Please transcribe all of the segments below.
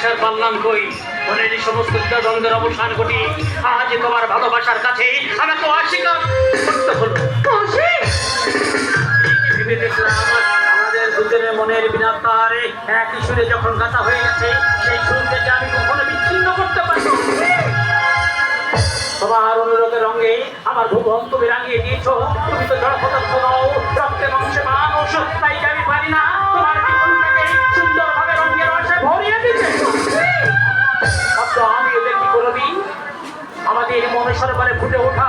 ভালোবাসার পারলাম কই মনের সমস্ত দ্বন্দ্বের অবসান ঘটি আজ তোমার ভালোবাসার কাছে আমাকে অস্বীকার করতে হলো। ভেবে দেখলাম আমাদের দুজনের মনের বিনা তারে একই সুরে যখন গাথা হয়ে গেছে সেই সুর থেকে আমি কখনো বিচ্ছিন্ন করতে পারি। তোমার অনুরোধের রঙে আমার ভুবন তুমি রাঙিয়ে দিয়েছো। তুমি তো জড় পদার্থ নও, রক্তে মাংসে মানুষ, তাই আমি পারি না তোমার জীবনটাকে সুন্দরভাবে রঙের রসে ভরিয়ে দিতে। আমিও দেখি কোনদিন আমাদের মনুষ্যরূপে ফুটে ওঠা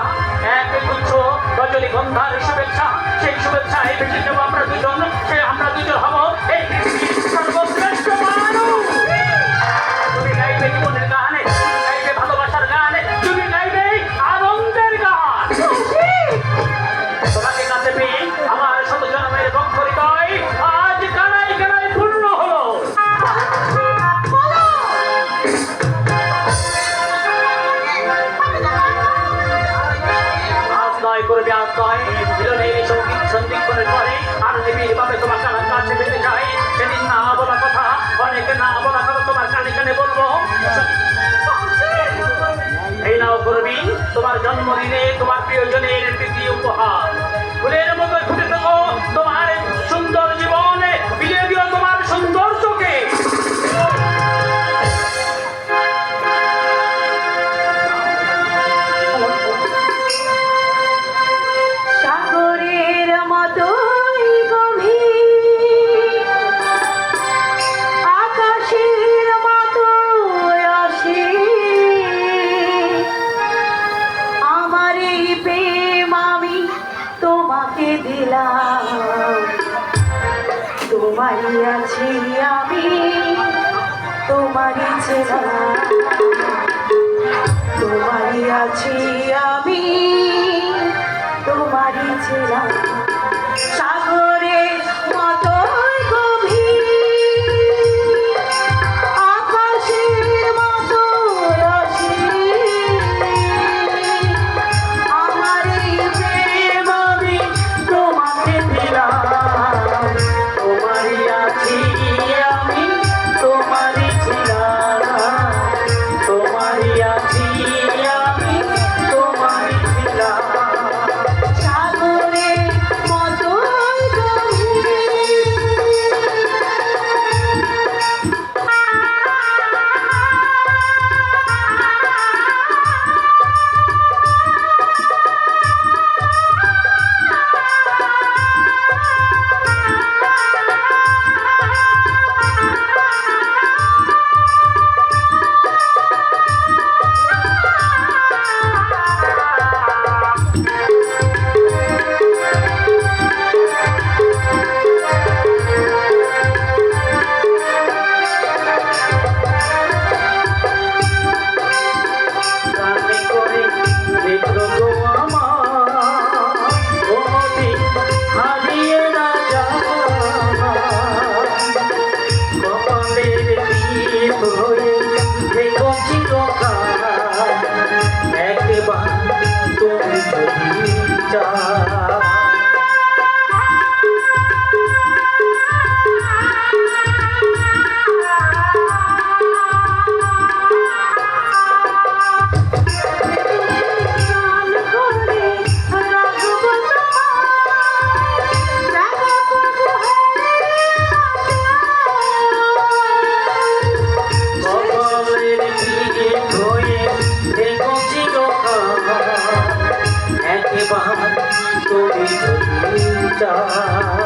এক গুচ্ছ রজনীগন্ধার শুভেচ্ছা, সেই শুভেচ্ছায় বেঁচে যাবো আমরা দুজন, সে আমরা দুজন হব এই সর্বশ্রেষ্ঠ মানুষ। তুমি গাইবে জীবনের গান, তুমি গাইবে ভালোবাসার গান, তুমি গাইবে আনন্দের গান। তোমাকে কাছে পেয়ে আমার শত জন্মের বক্ষ হৃদয় আজ কানায় কানায় পূর্ণ হলো। করবে আজ নয় মিলনের সঙ্গীত সন্ধিক্ষণের পরে আর দেবীর ভাবে তোমার কানার কাছে পেতে চাই। সেদিন না বলা কথা, অনেকে না বলা কথা তোমার কানে কানে বলবো। এই নাও করবি তোমার জন্মদিনে তোমার প্রিয়জনের প্রীতি উপহার। ফুলের মতো ফুটে থাকো তোমার সুন্দর জীবনে, বিলিয়ে দিও তোমার সৌন্দর্যকে। তোমারই আছি আমি, তোমারই ছিলাম, তোমারই আছি আমি, তোমারই ছিলাম। সাগরের মতো গভীর, আকাশের মতো অসীম, আমার এই প্রেম আমি তোমাকে দিলাম। তোমারই আছি আমি, তোমারই ছিলাম, তোমারই আছি আমি, তোমারই ছিলাম। সাগরের মতো একেবারে তুমি যদি চাও।